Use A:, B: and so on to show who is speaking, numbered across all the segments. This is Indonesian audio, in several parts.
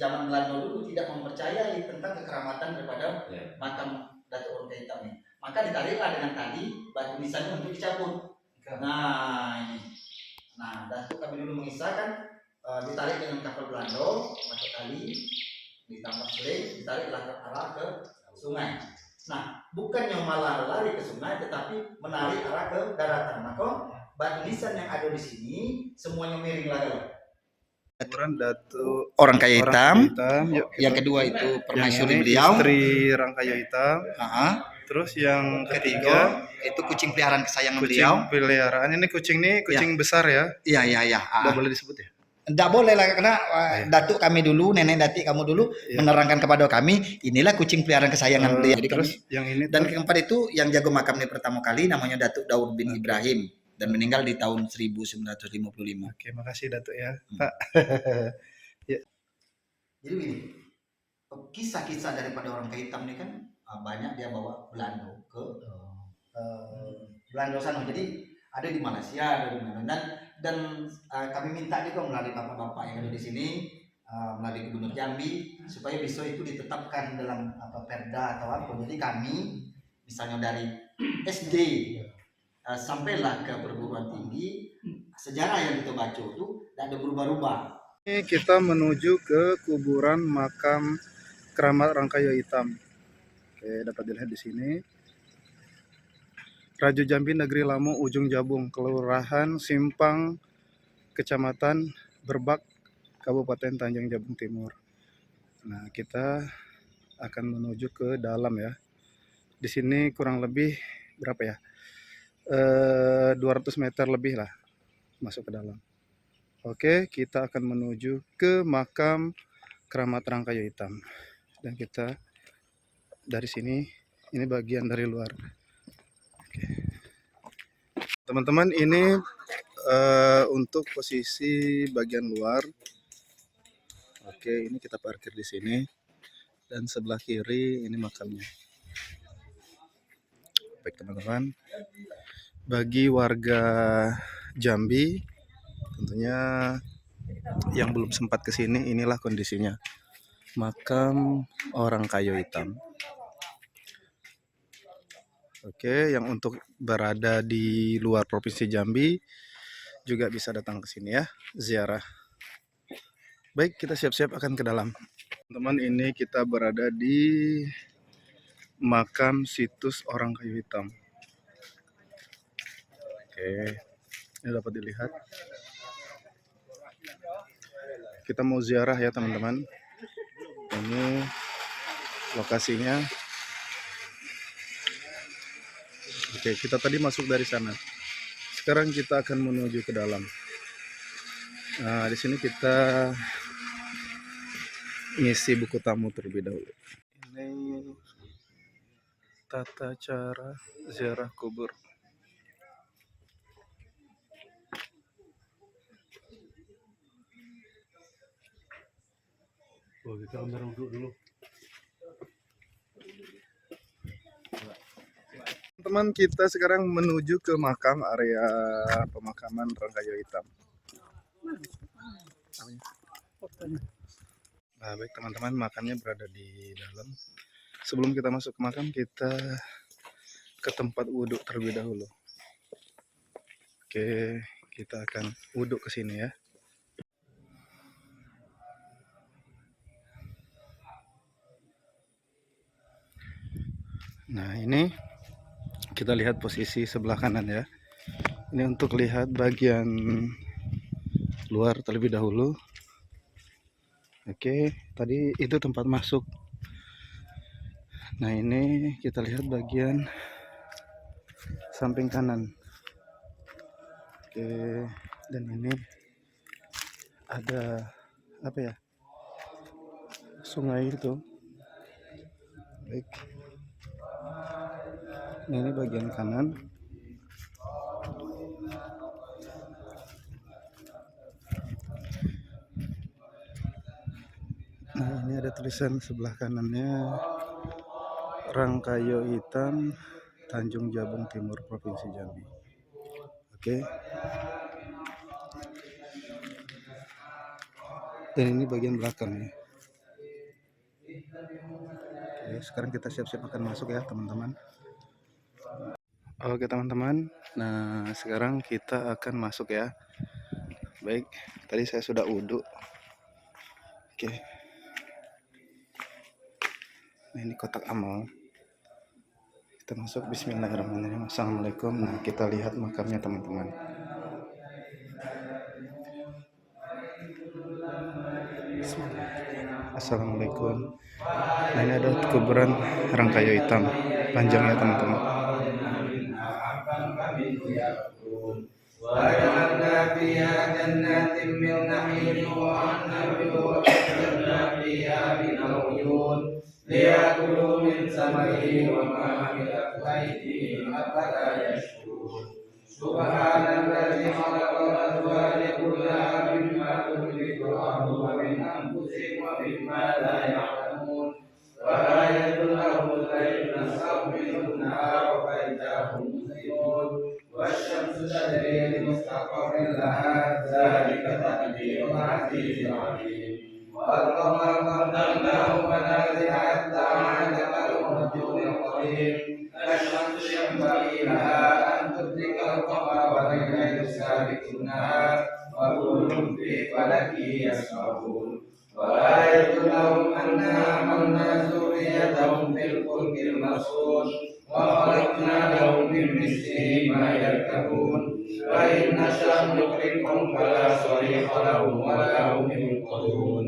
A: zaman Belanda dulu tidak mempercayai tentang kekeramatan daripada makam Datuk Orang Hitam ini. Maka ditariklah dengan tali batu nisannya untuk dicabut. Nah ini, nah Datuk kami dulu mengisahkan ditarik dengan kapal Belanda pakai tali, ditambah seling, ditariklah ke arah ke sungai. Nah, bukannya malah lari ke sungai, tetapi menarik arah ke daratan. Maka batu nisan yang ada di sini semuanya miring lagi.
B: Datuk
A: Orang Kayu Hitam.
B: Yuk,
A: yang kedua itu permaisuri beliau,
B: istri Orang Kayu Hitam. Terus yang ketiga
A: itu kucing peliharaan kesayangan
B: kucing
A: beliau.
B: Peliharaan ini kucing besar ya?
A: Iya.
B: Tidak boleh disebut ya?
A: Tidak boleh lah, karena datuk kami dulu, nenek datik kamu dulu menerangkan kepada kami, inilah kucing peliharaan kesayangan beliau. Jadi
B: terus
A: kami,
B: yang ini
A: dan keempat itu yang jago makam ini pertama kali namanya Datuk Daud bin Ibrahim dan meninggal di tahun 1955.
B: Oke, makasih Datuk ya, Pak.
A: Ya. Jadi begini, kisah-kisah daripada Orang Kayu Hitam ini kan banyak dia bawa Belanda ke Belanda sana. Jadi ada di Malaysia, ada di mana, dan kami minta juga melalui bapak-bapak yang ada di sini, melalui Gubernur Jambi, supaya besok itu ditetapkan dalam perda atau apa. Jadi kami misalnya dari SD sampailah ke perguruan tinggi, sejarah yang kita baca itu tidak ada berubah-ubah.
B: Ini kita menuju ke kuburan makam keramat Orang Kayu Hitam. Oke, dapat dilihat di sini. Raja Jambi, Negeri Lamu, Ujung Jabung, Kelurahan Simpang, Kecamatan Berbak, Kabupaten Tanjung Jabung Timur. Nah, kita akan menuju ke dalam ya. Di sini kurang lebih berapa ya? 200 meter lebih lah masuk ke dalam. Oke, kita akan menuju ke makam keramat Orang Kayu Hitam. Dan kita dari sini, ini bagian dari luar. Oke. Teman-teman, ini untuk posisi bagian luar. Oke, ini kita parkir di sini. Dan sebelah kiri ini makamnya. Baik teman-teman, bagi warga Jambi tentunya yang belum sempat ke sini, inilah kondisinya makam Orang Kayu Hitam. Oke, yang untuk berada di luar provinsi Jambi juga bisa datang ke sini ya, ziarah. Baik, kita siap-siap akan ke dalam. Teman-teman, ini kita berada di makam situs Orang Kayu Hitam. Oke, ini dapat dilihat. Kita mau ziarah ya teman-teman. Ini lokasinya. Oke, kita tadi masuk dari sana. Sekarang kita akan menuju ke dalam. Nah, di sini kita ngisi buku tamu terlebih dahulu. Ini tata cara ziarah kubur. Oh, kita duduk dulu. Teman, kita sekarang menuju ke makam, area pemakaman Orang Kayu Hitam. Nah, baik teman-teman, makamnya berada di dalam. Sebelum kita masuk ke makam, kita ke tempat wudhu terlebih dahulu. Oke, kita akan wudhu ke sini ya. Nah, ini kita lihat posisi sebelah kanan ya. Ini untuk lihat bagian luar terlebih dahulu. Oke, tadi itu tempat masuk. Nah, ini kita lihat bagian samping kanan. Oke, dan ini ada apa ya? Sungai itu. Baik. Nah, ini bagian kanan. Nah, ini ada tulisan sebelah kanannya Orang Kayu Hitam, Tanjung Jabung Timur, Provinsi Jambi. Oke. Dan ini bagian belakangnya. Oke, sekarang kita siap-siap akan masuk ya teman-teman. Oke teman-teman, nah sekarang kita akan masuk ya. Baik, tadi saya sudah wudhu. Oke, nah ini kotak amal. Kita masuk, bismillahirrahmanirrahim. Assalamualaikum. Nah kita lihat makamnya teman-teman. Assalamualaikum. Nah ini ada kuburan rangkayo hitam panjangnya teman-teman.
C: Subhanalladzi khalaqal azwaja kullaha mimma tunbitul ardu wa min anfusihim wa mimma la ya'lamun. Wa ayatul lahum al-laylu nas'alu minhu an-nahara fa idza hum muslimun. Wasy-syamsu tajri li mustaqarrin laha dzalika taqdirul 'azizil 'alim. Wal qamara qaddarnahu manazila hatta 'ada kal-urjunil qadim. Asy-syamsu yanbaghi laha تدرك القمر والليل سابق النهار وكل في فلك يسبحون وآية لهم أنا حملنا ذريتهم في الفلك المشحون وخلقنا لهم من مثله ما يركبون وإن نشأ نغرقهم فلا صريخ لهم ولا هم ينقذون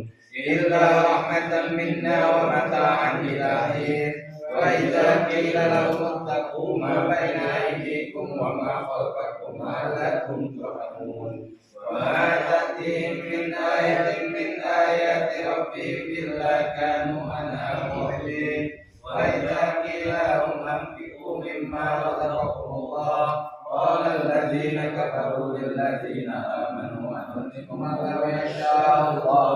C: إلا رحمة منا ومتاعا إلى حين وإذا قيل لهم اتقوا ما بين أيديكم وما خلفكم لعلكم ترحمون وما تأتيهم من آية من آيات ربهم إلا كانوا عنها معرضين وإذا قيل لهم أنفقوا مما رزقكم الله قال الذين كفروا للذين آمنوا أنفقوا ما لو يشاء الله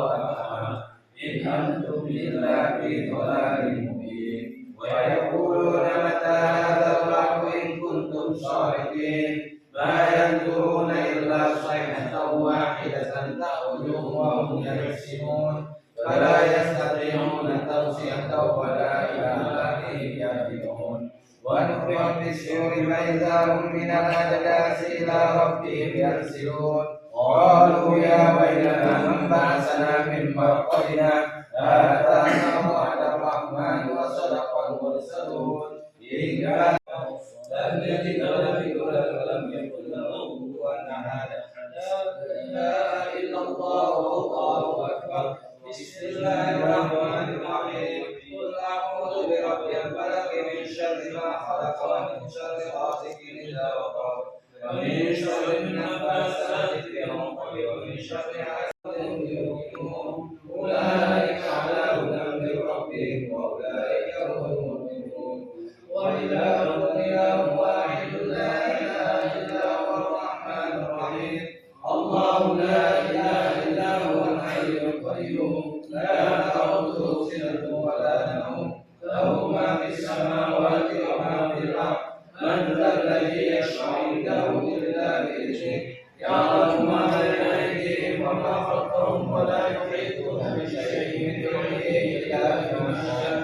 C: إن أنتم إلا في ضلال مبين ويقولون متى هذا الوعد إن كنتم صادقين ما ينظرون إلا صيحة واحدة تأخذهم وهم يحسبون فلا يستطيعون توصية ولا إلى أهلهم يرجعون ونفخ في الصور فإذا هم من الأجداث إلى ربهم ينسلون قالوا يا ويلنا من بعثنا من مرقدنا هذا ما وعد الرحمن وصدق المرسلون إن كان لم يجد ولم يولد ولم يكن له كفوا أحد لا إله إلا الله والله أكبر بسم الله الرحمن الرحيم قل أعوذ برب الفلق من شر ما خلق ومن شر غاسق إذا وقب ومن شر النفاثات في العقد ومن شر حاسد يؤمنون أولئك على هدى من ربهم وأولئك هم المؤمنون وإلهكم إله واحد لا إله إلا هو الرحمن الرحيم الله لا إله إلا هو الحي القيوم لا تأخذه سنة ولا نوم له ما في السماوات وما في الأرض من ذا الذي يشفع عنده إلا بإذنه يعلم ما بين أيديهم وما خلفهم ولا يحيطون بشيء من علمه إلا بما شاء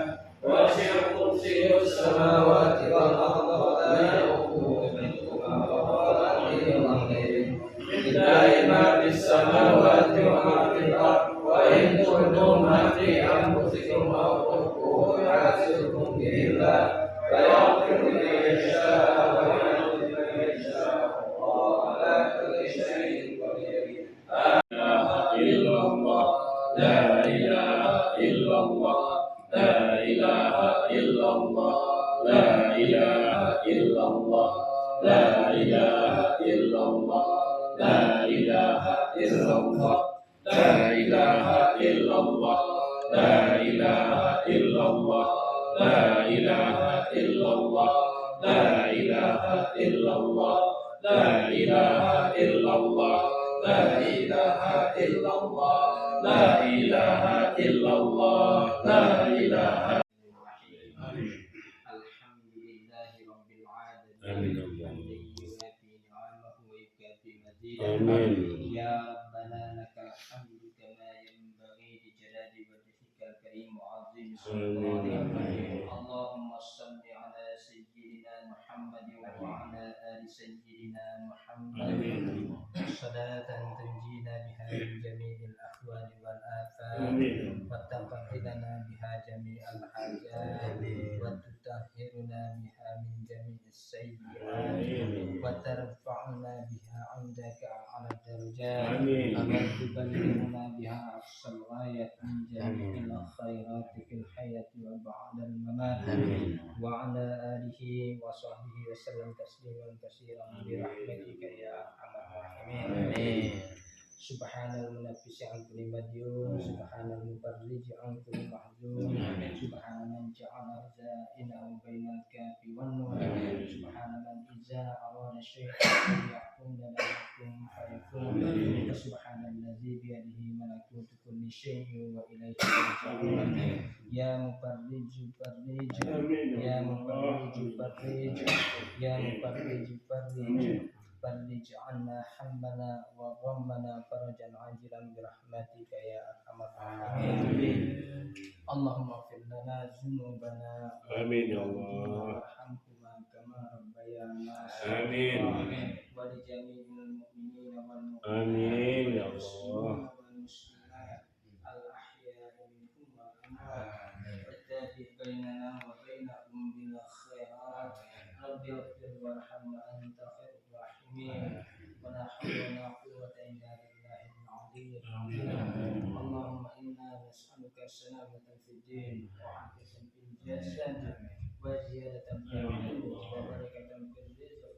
C: وسع كرسيه السماوات والأرض ولا يؤوده حفظهما وهو العلي العظيم لله ما في السماوات وما في الأرض وإن تبدوا ما في أنفسكم أو تخفوه يحاسبكم به الله فيغفر لمن يشاء ويعذب من يشاء والله على كل شيء قدير لا إله إلا الله لا إله إلا الله لا إله إلا الله لا إله إلا الله لا إله إلا الله لا إله إلا الله لا إله إلا الله لا إله إلا الله لا إله إلا الله لا إله إلا الله لا إله إلا الله لا إله إلا الله لا إله
D: الحمد لله رب العالمين
C: آمين.
D: حمدا يوافي نعمه ويكافئ مزيده
C: آمين.
D: يا ربنا لك الحمد كما ينبغي لجلال وجهك الكريم وعظيم سلطانه اللهم صل على سيدنا محمد وعلى آل سيدنا محمد صلاة تنجينا بها من جميع الأهوال والآفات وتقضي لنا بها جميع الحاجات وتطهرنا بها من جميع السيئات وترفعنا بها عندك على الدرجات وتبلغنا بها أقصى الغاية من جميع الخيرات في الحياة وبعد الممات وعلى آله وصحبه وسلم تسليما كثيرا برحمتك يا أرحم الراحمين. سبحان المنفس عن كل مديون سبحان المفرج عن كل محزون سبحان من جعل رزائنه بين الكاف والنون سبحان من إذا أراد شيئا أن يقول له كن فيكون سبحان الذي بيده ملكوت كل شيء وإليه ترجعون يا مفرج فرج يا مفرج فرج يا مفرج فرج فرج عنا حمنا وغمنا فرجا عاجلا برحمتك يا ارحم الراحمين. اللهم اغفر لنا ذنوبنا
C: آمين يا الله.
D: وارحمهما كما ربيانا
C: آمين.
D: ولجميع المؤمنين والمؤمنات
C: آمين يا
D: والمسلمين
C: الله.
D: والمسلمات الأحياء منهم والأموات والتابع بيننا وبينهم بالخيرات رب اغفر وارحم وأنت خير الراحمين ولا حول ولا قوة إلا بالله العلي العظيم. اللهم إنا نسألك السلامة في الدين وعافية في الجسد وزيادة في العلم وبركة في الرزق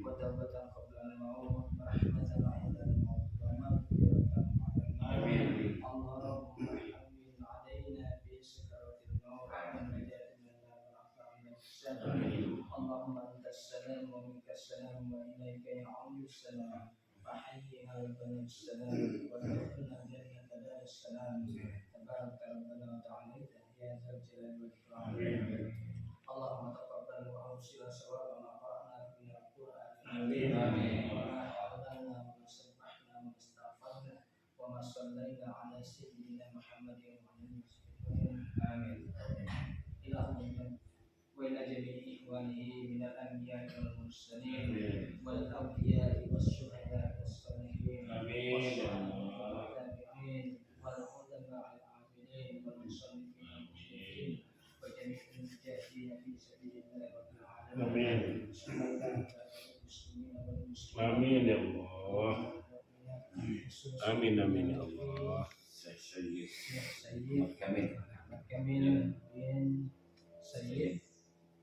D: وتوبة قبل الموت ورحمة عند الموت ومغفرة بعد الموت. اللهم حمل علينا في سكرة الموت والنجاة من النار والعفو من السلام. اللهم أنت السلام ومنك السلام وإليك يعود السلام وحينا ربنا السلام وادخلنا الجنة دار السلام. تبارك ربنا وتعالى يا ذا الجلال والإكرام. اللهم تقبل وأوصل سواء ما قرأنا من القرآن وما حفظنا وما سبحنا وما استغفرنا وما صلينا على سيدنا محمد وعلى آله وصحبه آمين. إلى وإلى جميع إخوانه من الأنبياء والمرسلين والأولياء والشهداء والصالحين والصالحين والتابعين والعلماء العاملين والمصنفين والمشركين وجميع المجاهدين في سبيل الله رب العالمين. المسلمين والمسلمين.
C: آمين يا الله. آمين آمين يا الله.
D: سيد Kamil bin Sayyid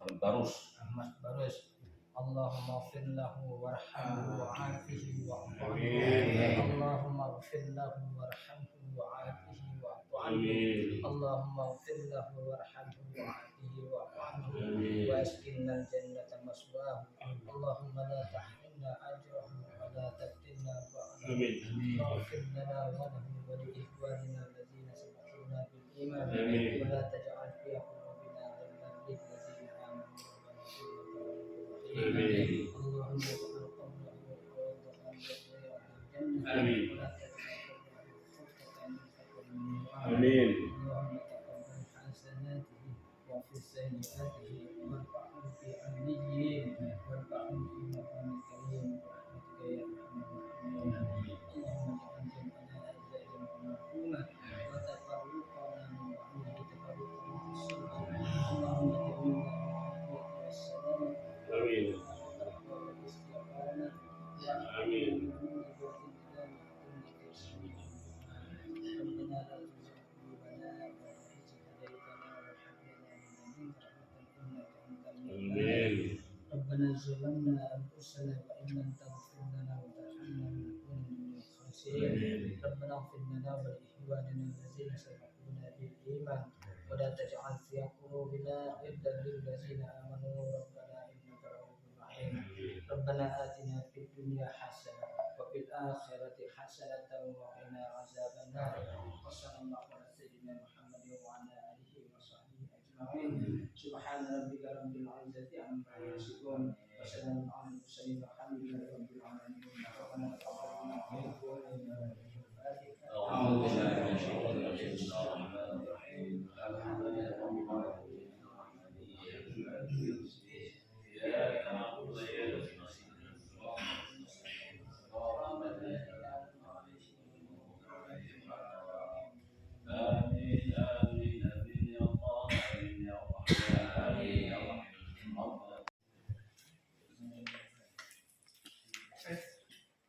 D: Ahmad Barus. Allahumma ighfir lahu warhamhu wa'afihi wa'fu anhu. Allahumma ighfir lahu warhamhu wa'afihi wa'fu anhu. Allahumma ighfir lahu warhamhu wa'afihi wa'fu anhu wa askinna al-jannata maswahu. Allahumma la tahrimna ajrahu wa la taftinna ba'dahu. Ighfir lana wa lahu wa li ikhwanina alladhina sabaquna bil iman wa la taj'al fi qulubina ghillan lil ladzina amanu اللهم اجعل قبره روضة من رياض الجنة ولا تجعل خطة من خطر النيران. اللهم تقبل حسناته واغفر سيئاته وارفعه في عليين وارفعه في مقام كريم برحمتك يا ارحم الراحمين. اللهم اجعل جمعنا هذا جمعا مرحوما وتفرقنا من بعده تفرقا معصوما. اللهم جمعنا بالعافية والسلامة
C: آمين.
D: ربنا ظلمنا أنفسنا وإن لم تغفر لنا وترحمنا لنكون من الخاسرين. ربنا اغفر لنا ولإخواننا الذين سبقونا بالإيمان ولا تجعل في قلوبنا غلا للذين آمنوا ربنا إنك رؤوف رحيم. ربنا آتنا في الدنيا حسنة وفي الآخرة حسنة وقنا عذاب النار. وصلى الله على سيدنا محمد وعلى آله وصحبه أجمعين. سبحان ربك رب العزة عما يصفون وسلام على المرسلين والحمد لله رب العالمين. ربنا تقبل منا إنك أنت الوهاب.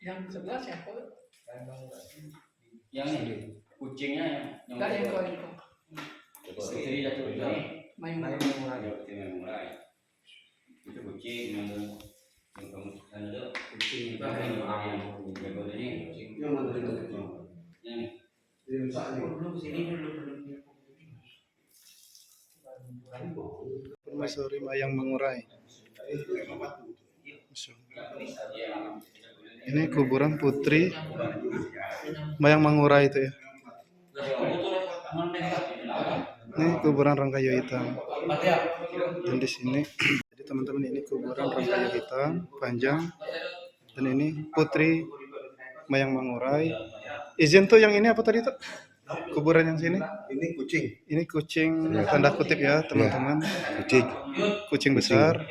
D: Yang sebelah siapa?
C: Yang ini kucingnya yang
D: Enggak yang kau itu.
C: Putri Datuk ini
D: Main
C: mulai. Itu kucing yang kamu ada kucing yang jago ini yang mana itu yang
D: belum sini belum.
B: Permaisuri Mayang Mangurai. Ini kuburan Putri Mayang Mangurai itu ya. Ini kuburan Rangkayu Hitam. Dan di sini, jadi teman-teman ini kuburan Rangkayu Hitam panjang. Dan ini Putri Mayang Mangurai. Izin tuh yang ini apa tadi tuh? Kuburan yang sini?
E: Ini kucing.
B: Ini kucing tanda kutip ya teman-teman.
E: Kucing.
B: Kucing besar.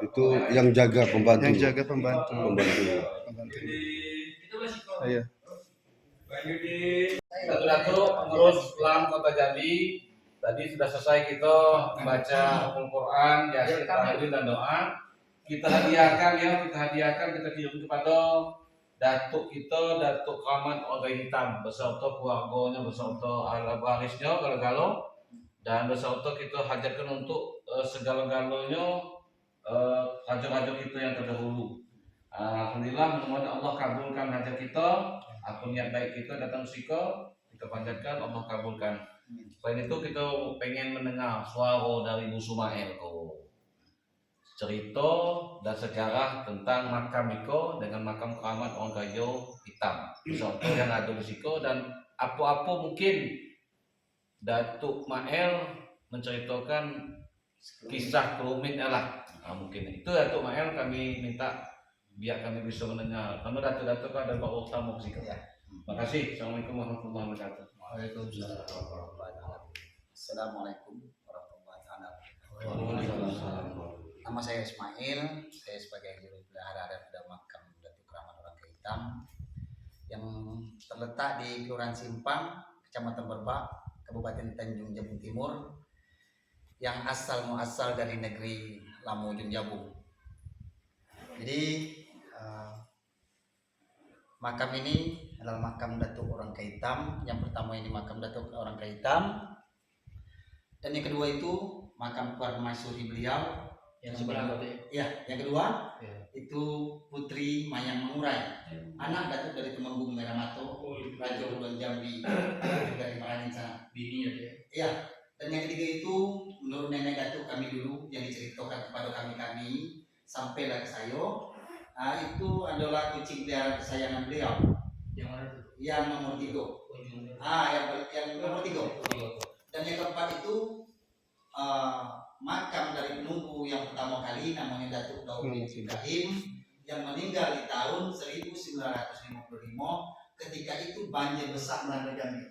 E: Itu yang jaga pembantu.
B: Yang jaga pembantu.
E: Pembantu.
B: Iya.
C: Datuk pengurus Islam Kota Jambi, tadi sudah selesai kita membaca Al-Quran, Yasin, Tahajud dan doa. Kita hadiahkan, kita kirim kepada Datuk kita, Datuk Rahmat Ogai Hitam, beserta keluarganya, beserta ahli warisnya, kalau dan beserta kita hajatkan untuk segala-galanya raja-raja kita yang terdahulu. Alhamdulillah, mudah-mudahan Allah kabulkan hajat kita, apa niat baik kita datang sika, kita panjatkan, Allah kabulkan. Selain itu kita pengen mendengar suara dari Bu Sumail cerita dan sejarah tentang makam Iko dengan makam keramat orang Kayu Hitam. Contoh yang ada di Siko dan apa-apa mungkin Datuk Mael menceritakan kisah kerumitnya lah. Mungkin itu Datuk Mael kami minta biar kami bisa mendengar. Karena Datuk-Datuk ada bawa tamu ke Siko. Terima kasih. Assalamualaikum warahmatullahi wabarakatuh.
A: Waalaikumsalam warahmatullahi wabarakatuh. Assalamualaikum warahmatullahi wabarakatuh. Nama saya Ismail, saya sebagai juru pelihara daripada makam Datuk Keramat Orang Hitam yang terletak di Kelurahan Simpang, Kecamatan Berbak, Kabupaten Tanjung Jabung Timur, yang asal muasal dari negeri Lamujun Jabung. Jadi makam ini adalah makam Datuk Orang Hitam. Yang pertama ini makam Datuk Orang Hitam, dan yang kedua itu makam permaisuri beliau. Yang sebelah ya, yang kedua itu Putri Mayang Mangurai, anak Datuk dari Temenggung Meramato, Raja Ulun Jambi, dari Marangin sana. Bini ya. Iya. Dan yang ketiga itu menurut nenek Datuk kami dulu yang diceritakan kepada kami sampailah ke saya. Itu adalah kucing peliharaan kesayangan beliau. Yang mana itu? Yang nomor 3. Yang nomor 3. Dan yang keempat itu makam dari penunggu yang pertama kali namanya Datuk Daud Ibrahim yang meninggal di tahun 1955 ketika itu banjir besar melanda Jambi.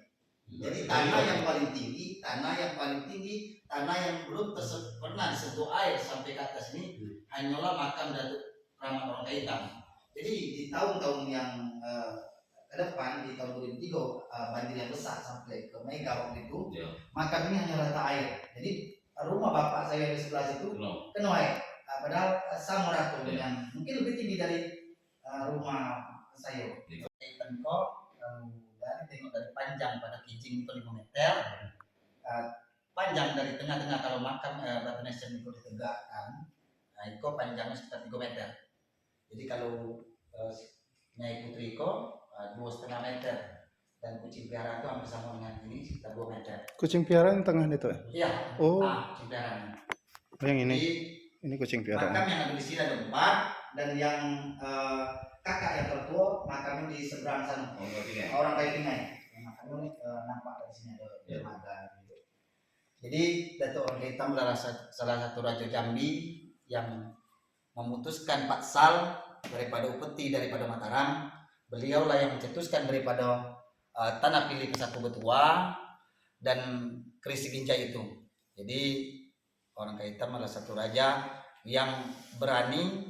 A: Jadi tanah yang paling tinggi, tanah yang belum pernah disentuh air sampai ke atas ini hanyalah makam Datuk Keramat Orang Hitam. Jadi di tahun-tahun yang ke depan, di tahun 2003 banjir yang besar sampai ke Mega waktu itu, makam ini hanya rata air. Jadi rumah bapak saya di sebelah situ kena air. Padahal sama rata dengan mungkin lebih tinggi dari rumah saya. Tengok dari tengok dari panjang pada kijing itu 5 meter. Panjang dari tengah-tengah kalau makam batu nisan itu ditegakkan, itu panjangnya sekitar 3 meter. Jadi kalau Nyai Putri itu 2,5 meter. Dan kucing piaraan itu hampir sama dengan ini sekitar 2 meter. Kucing piaraan yang tengah itu? Iya. Oh. Kucing piaraan.
B: Yang ini. Jadi, ini kucing piaraan.
A: Makam yang ada di sini ada 4 dan yang kakak yang tertua makamnya di seberang sana. Orang Kayu Pingai. Makamnya nampak dari sini ada dermaga gitu. Jadi Datuk Orang Hitam adalah salah satu raja Jambi yang memutuskan patsal daripada upeti daripada Mataram. Beliaulah yang mencetuskan daripada tanah pilih Pesatu Betua dan Krisi Binjai itu. Jadi Orang Kayu Hitam adalah satu raja yang berani,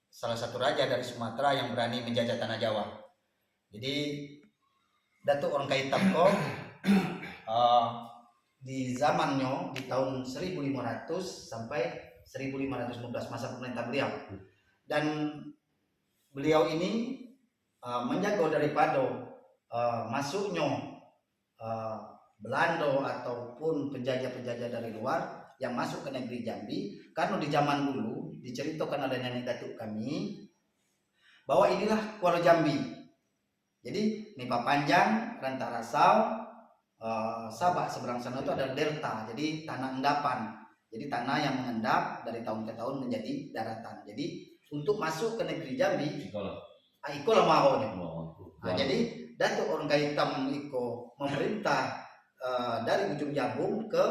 A: salah satu raja dari Sumatera yang berani menjajah tanah Jawa. Jadi Datuk Orang Kayu Hitam kok di zamannya di tahun 1500 sampai 1515 masa pemerintah beliau. Dan beliau ini menjaga daripada masuknya Belanda ataupun penjajah-penjajah dari luar yang masuk ke negeri Jambi, karena di zaman dulu diceritakan oleh nenek datuk kami bahwa inilah Kuala Jambi. Jadi Nipa Panjang, Rantarasau, Sabak seberang sana itu ada delta, jadi tanah endapan. Jadi tanah yang mengendap dari tahun ke tahun menjadi daratan. Jadi untuk masuk ke negeri Jambi, ikolah mahonya. Jadi Datuk Orang Kaitam iko memerintah dari ujung Jabung ke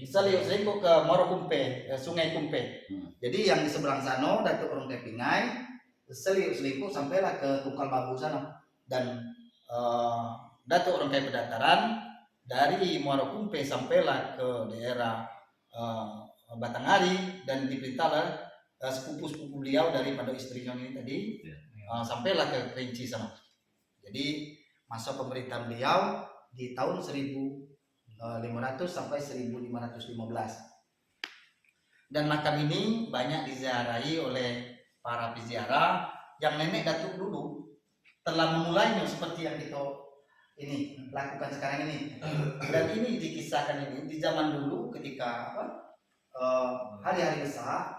A: Seliuk ke Morokumpe, Sungai Kumpe. Jadi yang di seberang sana Datuk Orang Kepingai, Seliuk sampailah ke Tungkal Babu sana. Dan Datuk Orang Kai Pedataran dari Morokumpe sampailah ke daerah Batanghari dan diperintahlah sepupu-sepupu beliau daripada istrinya ini tadi sampailah ke Kerinci sana. Jadi masa pemerintahan beliau di tahun 1500 sampai 1515. Dan makam ini banyak diziarahi oleh para peziarah yang nenek datuk dulu telah memulainya seperti yang kita ini lakukan sekarang ini. Dan ini dikisahkan ini di zaman dulu ketika hari-hari besar,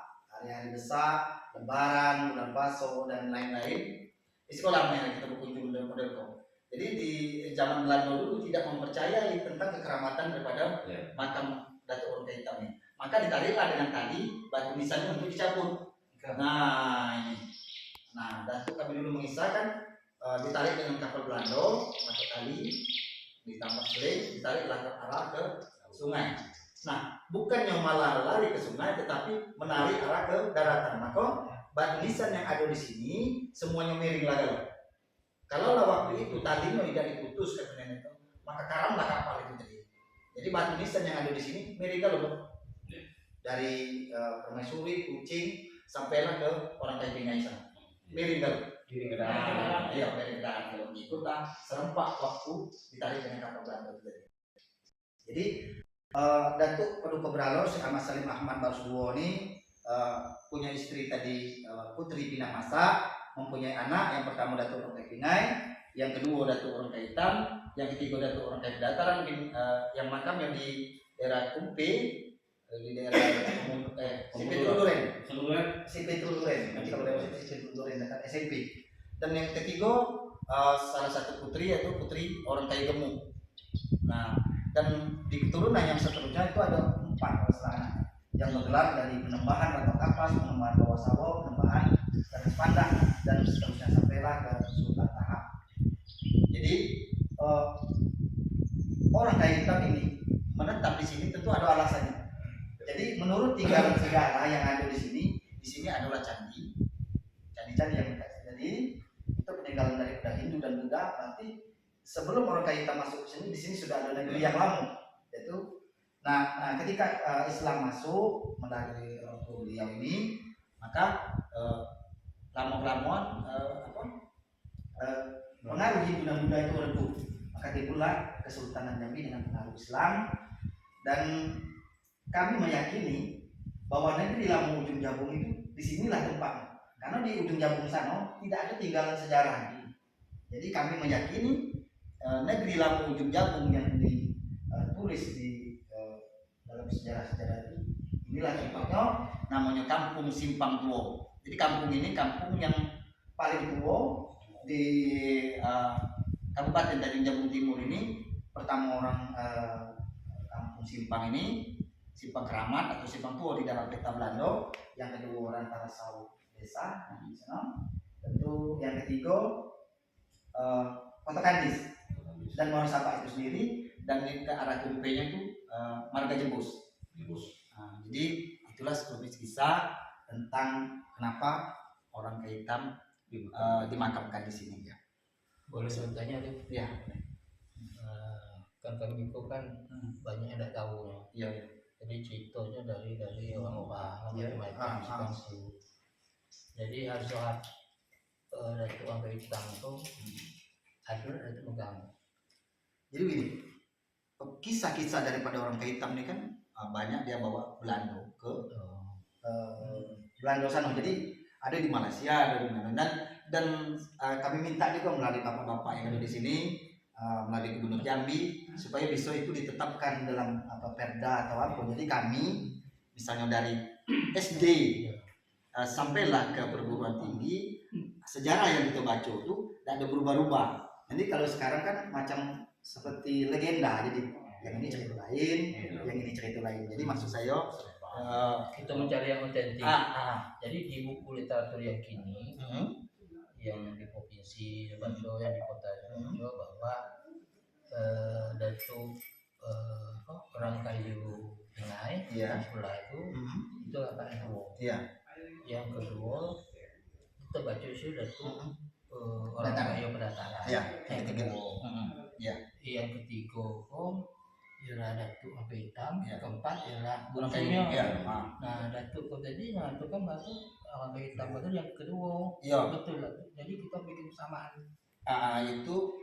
A: Lebaran, bulan puasa dan lain-lain. Di sekolah yang kita berkunjung dan model. Jadi di zaman Belanda dulu tidak mempercayai tentang kekeramatan daripada makam Datuk Orang Kaitam ini. Maka ditariklah dengan tali batu nisannya untuk dicabut. Nah ini. Nah Datuk kami dulu mengisahkan ditarik dengan kapal Belanda, pakai tali, ditambah seling, ditariklah ke arah ke sungai. Nah bukannya malah lari ke sungai, tetapi menarik arah ke daratan. Maka batu nisan yang ada di sini semuanya miring lagi. Kalau waktu itu talinya tidak diputus katanya itu, maka karamlah kapal itu jadi. Jadi batu nisan yang ada di sini miring loh. Dari permaisuri, kucing, sampailah ke Orang Kai Pingai sana. Miring loh. Iya, miring dan kalau ikutlah serempak waktu ditarik dengan kapal Belanda itu. Jadi Datuk Paduka Bralo Syekh Ahmad Salim Ahmad Barsuwo ini punya istri tadi Putri Pinamasa, mempunyai anak. Yang pertama Datuk Orang Kai Pingai, yang kedua Datuk Orang Kai Hitam, yang ketiga Datuk Orang Kai Pedataran, yang makamnya di daerah Kumpe, di daerah Sipitul Duren, nanti kalau lewat Sipitul Duren dekat SMP. Dan yang ketiga salah satu putri yaitu Putri Orang Kai Gemuk. Nah, dan di keturunan yang seterusnya itu ada 4 anak yang bergelar dari penembahan Rantau Kapas, penembahan Bawah Sawo, penembahan Garis Pandang, dan seterusnya sampailah ke Sultan Tahap. Jadi Orang Kai Hitam ini menetap di sini tentu ada alasannya. Jadi menurut tinggalan sejarah yang ada di sini adalah candi yang jadi itu peninggalan daripada Hindu dan Buddha. Berarti sebelum Orang Kai Hitam masuk ke sini, di sini sudah ada negeri yang lama, yaitu nah ketika Islam masuk melalui orang tua beliau ini, maka lama-lamaan pengaruh Hindu dan Buddha itu redup. Maka timbullah Kesultanan Jambi dengan pengaruh Islam. Dan kami meyakini bahwa negeri Lamu Ujung Jabung itu disinilah tempatnya. Karena di ujung Jabung sana tidak ada tinggalan sejarah. Jadi kami meyakini negeri Lamu Ujung Jabung yang ditulis di dalam sejarah-sejarah itu, inilah tempatnya, namanya Kampung Simpang Tua. Jadi kampung ini kampung yang paling tua di Kabupaten Tanjung Jabung Timur ini. Pertama orang Kampung Simpang ini, Simpang Keramat atau Simpang Tua di dalam peta Belanda. Yang kedua Rantarasau desa, tentu yang ketiga Kota Kandis dan Monosapa itu sendiri, dan ke arah Kumpenya itu Marga Jebus. Jadi itulah sekelumit kisah tentang kenapa Orang Kai Hitam dimakamkan di sini ya.
D: Boleh saya tanya tuh?
A: Ya.
D: Kan kami itu kan banyak yang tidak tahu.
A: Iya.
D: Jadi ceritanya dari orang-orang macam-macam sih. Jadi harus dari Orang Kai Hitam itu ada itu megang.
A: Jadi begini, kisah-kisah daripada orang kayu hitam ini kan banyak dia bawa Belanda ke Belanda sana. Jadi ada di Malaysia, ada di mana, dan kami minta juga melalui bapak-bapak yang ada di sini, melalui Gubernur Jambi, supaya besok itu ditetapkan dalam perda atau apa. Jadi kami misalnya dari SD sampailah ke perguruan tinggi, sejarah yang kita baca itu tidak ada berubah-ubah. Jadi kalau sekarang kan macam seperti legenda, jadi yang ini cerita lain, yang ini cerita lain. Jadi maksud saya
D: Kita mencari yang otentik. Jadi di buku literatur yang kini, yang di provinsi Bando, yang di kota Bando, bahwa Datuk orang kayu Pingai sebelah itu apa yang yang kedua kita baca sih Datuk orang kayu Pendatang. Yang ketiga ialah Datuk apa hitam, keempat ialah Gunung Kayu. Nah, Datuk tadi itu kan batu orang kayu hitam itu yang kedua. Betul. Jadi kita bikin kesamaan.
A: Itu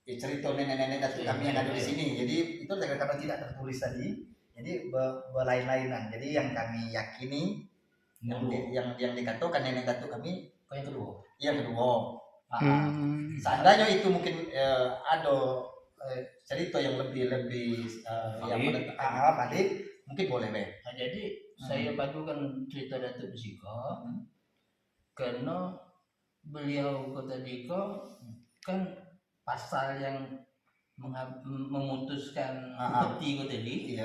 A: cerita nenek-nenek Datuk kami yang ada di sini. Jadi itu karena tidak tertulis tadi. Jadi berlain-lainan. Jadi yang kami yakini yang dikatakan nenek Datuk kami
D: yang kedua.
A: Yang kedua. Seandainya itu mungkin ada cerita yang lebih yang balik mungkin boleh
D: Nah, jadi saya padukan cerita Datuk Besiko karena beliau kota Diko kan pasal yang memutuskan peti tadi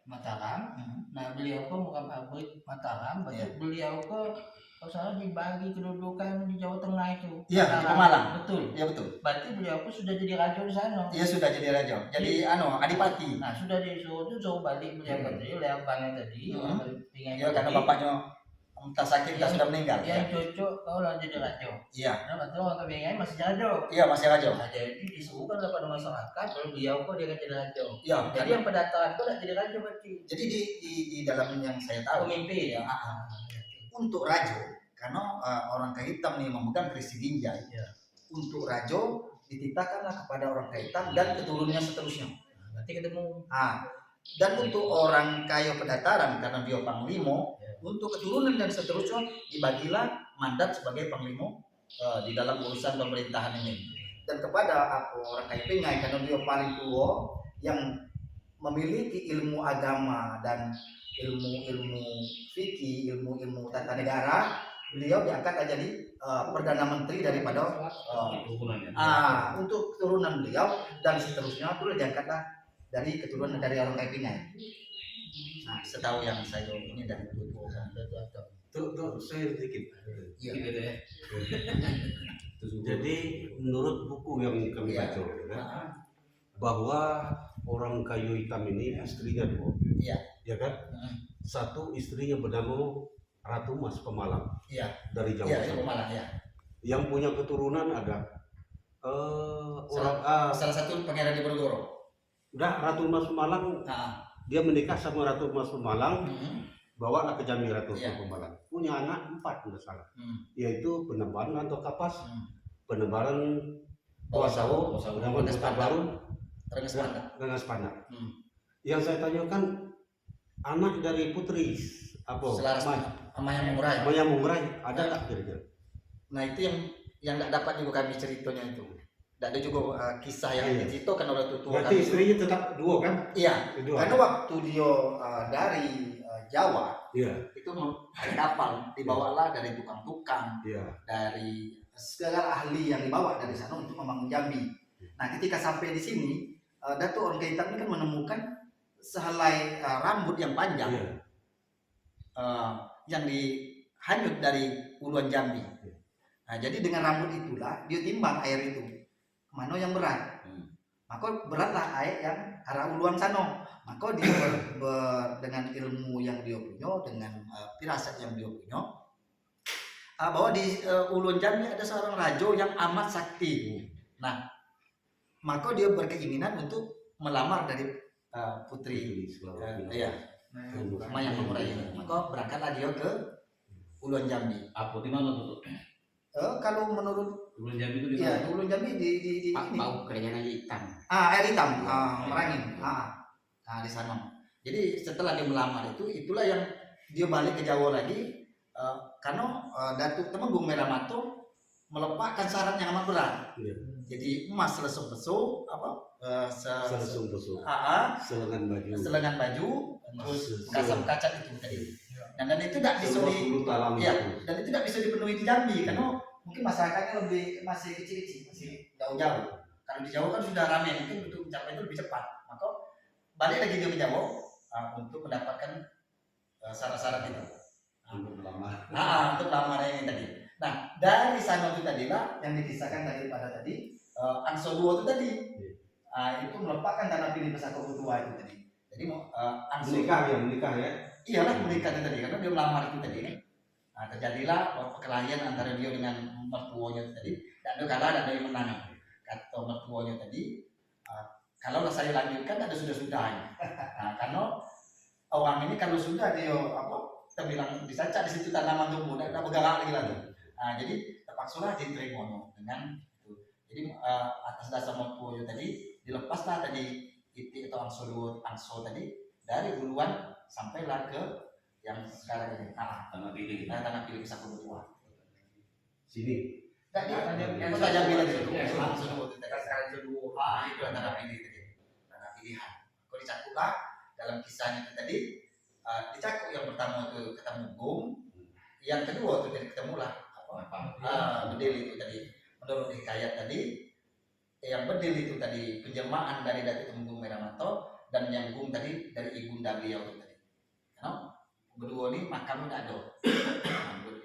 D: Mataram. Nah beliau kok bukan pabrik Mataram, beliau kok kalau salah dibagi kedudukan di Jawa Tengah itu.
A: Iya, di Pemalang.
D: Betul.
A: Iya betul.
D: Berarti beliau pun sudah jadi raja di sana.
A: Iya sudah jadi raja. Jadi adipati.
D: Nah sudah disuruh tuh jauh balik beliau tadi, Leabangnya tadi.
A: Iya karena bapaknya entah sakit entah sudah meninggal.
D: Yang cocok kau lah jadi raja.
A: Iya.
D: Nah betul orang Pingai masih raja.
A: Iya masih raja.
D: Nah, jadi disuruhkan kepada masyarakat kalau beliau kok dia akan jadi raja.
A: Iya.
D: Jadi yang pendataran itu tidak jadi raja berarti.
A: Jadi di dalam yang saya tahu
D: pemimpin
A: untuk raja, karena orang kayu hitam nih memegang Krisi Binjai. Untuk raja dititahkanlah kepada orang kayu hitam dan keturunannya seterusnya.
D: Nanti ketemu.
A: Dan untuk orang kayu pendataran karena dia panglima, untuk keturunan dan seterusnya dibagilah mandat sebagai panglima di dalam urusan pemerintahan ini. Dan kepada orang kayu Pingai karena dia paling tua yang memiliki ilmu agama dan ilmu fikih, ilmu tata negara, beliau diangkat jadi perdana menteri daripada untuk keturunan beliau dan seterusnya itu diangkatlah dari keturunan dari orang kayu Pingai. Nah, setahu yang saya ini dari buku
E: Tuh saya sedikit.
A: Gitu ya.
E: Jadi menurut buku yang kami baca, bahwa orang kayu hitam ini istrinya dua. Ya kan? Satu istrinya bernama Ratu Mas Pemalang. Dari Jawa.
A: Pemalang
E: Yang punya keturunan ada
A: salah satu pangeran Diponegoro.
E: Udah Ratu Mas Pemalang. Dia menikah sama Ratu Mas Pemalang. Bawalah ke Jambi Ratu Mas Pemalang. Punya anak 4 tidak salah. Yaitu Penebalan atau Kapas, Penebalan Tuasawo, Rengas Baru, Rengas Pandang. Yang saya tanyakan anak dari putri
A: Maya
E: Mungurai ada tak kira-kira?
A: Nah itu yang tidak dapat juga kami ceritanya itu. Tidak ada juga kisah yang diceritakan oleh tutua.
E: Berarti istrinya tetap dua kan?
A: Iya. Karena waktu dia dari Jawa, itu naik kapal, dibawalah dari tukang-tukang, dari segala ahli yang dibawa dari sana untuk membangun Jambi. Nah ketika sampai di sini, Datuk orang kayu hitam ini kan menemukan sehelai rambut yang panjang yang dihanyut dari uluan Jambi. Nah, jadi dengan rambut itulah dia timbang air itu mana yang berat. Maka beratlah air yang arah uluan sana. Maka dia dengan ilmu yang dia punya, dengan firasat yang dia punya, bahwa di uluan Jambi ada seorang raja yang amat sakti. Nah, maka dia berkeinginan untuk melamar dari putri Maya Mungurai ini. Maka berangkatlah dia ke uluan Jambi.
F: Apa di mana tuh?
A: Kalau menurut
F: Uluan Jambi itu di
A: mana? Uluan Jambi di
F: bau kerjanya hitam.
A: air hitam, merangin. Nah di sana. Jadi setelah dia melamar itulah yang dia balik ke Jawa lagi karena Datuk Temenggung Meramato melepaskan syarat yang amat berat. Jadi emas selesung-lesung
E: Selesung besuk.
A: Selengan baju, terus kasam kaca itu tadi. Dan itu tidak bisa dan itu tidak bisa dipenuhi di Jambi karena mungkin masyarakatnya masih kecil-kecil, masih jauh-jauh. Kalau di Jawa kan sudah ramai, mungkin untuk mencapai itu lebih cepat. Maka balik lagi dia ke Jawa untuk mendapatkan syarat-syarat itu. Untuk lamar yang tadi. Nah dari sana itu tadilah yang dikisahkan tadi Angso 2 itu tadi. Itu melepaskan tanah pilih Pesako Kedua itu tadi. Jadi
E: menikah ya.
A: Iyalah menikah itu tadi karena dia melamar itu tadi. Nah, terjadilah perkelahian antara dia dengan mertuanya tadi. Dan dia kalah dan dia menang. Kata mertuanya tadi, kalau saya lanjutkan ada sudah-sudahnya. Nah, karena orang ini kalau sudah dia kita bilang disaca di situ tanaman tumbuh dan bergerak lagi. Nah, jadi terpaksalah diterima dengan itu. Jadi atas dasar mertuanya tadi dilepaslah tadi Iti atau Angso tadi dari huluan sampailah ke yang sekarang ini tanah pilih Pesako Kedua.
E: Sini.
A: Yang saja bilang itu Angso 2 itu tanah pilih tadi, tanah pilihan. Kalau dicakuplah dalam kisahnya itu tadi dicakuk yang pertama itu ketemu Gum, yang kedua itu jadi ketemulah bedil itu tadi menurut hikayat tadi. Yang bedil itu tadi penjelmaan dari Datuk Temenggung Meramato dan yang Gum tadi dari ibunda beliau itu tadi. Karena berdua ini makamnya tidak ada.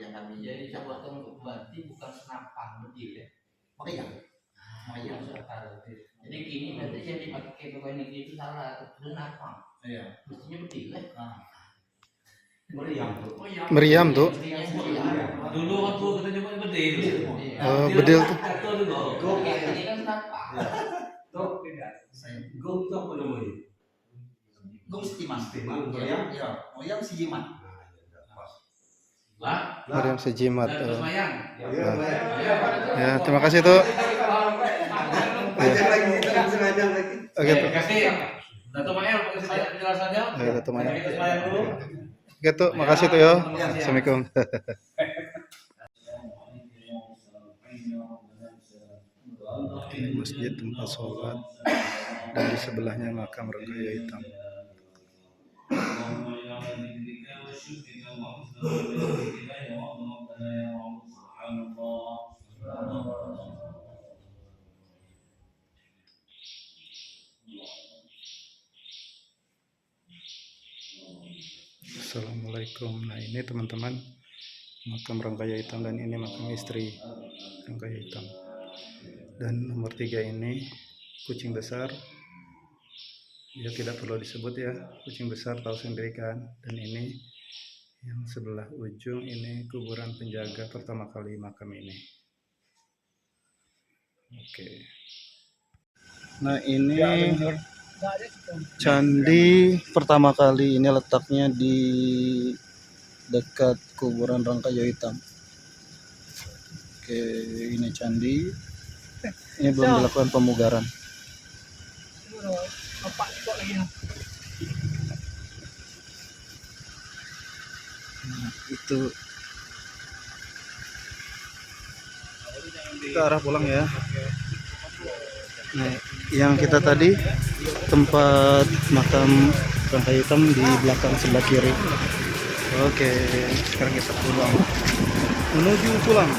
A: Yang kami
D: Jadi coba tunggu berarti bukan senapan bedil ya.
A: Iya.
D: Jadi gini berarti yang dipakai pegawai negeri itu salah, senapan.
A: Iya.
D: Mestinya bedil ya.
B: Meriam tuh.
C: Dulu waktu kita nyebut bedil.
B: Bedil tuh.
D: Ini kan senapan.
E: Gum itu apa namanya?
A: Gum Setiman. Iya. Meriam si Jimat.
B: Meriam Sejimat.
C: Ya,
B: terima kasih tuh. Oke.
C: kasih. Datuk Mael, penjelasannya.
B: Datuk Mael.
C: Kita semayang dulu.
B: Oke tuh, makasih tuh ya. Assalamualaikum. Ini masjid tempat sholat dan di sebelahnya makam Rangkaya Hitam. Assalamualaikum. Nah ini teman-teman makam Rangkaya Hitam dan ini makam istri Rangkaya Hitam. Dan nomor 3 ini kucing besar. Ya tidak perlu disebut ya, kucing besar tahu sendiri kan. Dan ini yang sebelah ujung ini kuburan penjaga pertama kali makam ini. Oke. Nah ini candi pertama kali, ini letaknya di dekat kuburan Rangkaya Hitam. Oke, ini candi. Ini belum dilakukan pemugaran. Nah, itu kita arah pulang ya. Nah, yang kita tadi tempat makam Rangkaya Hitam di belakang sebelah kiri. Oke, sekarang kita pulang menuju pulang.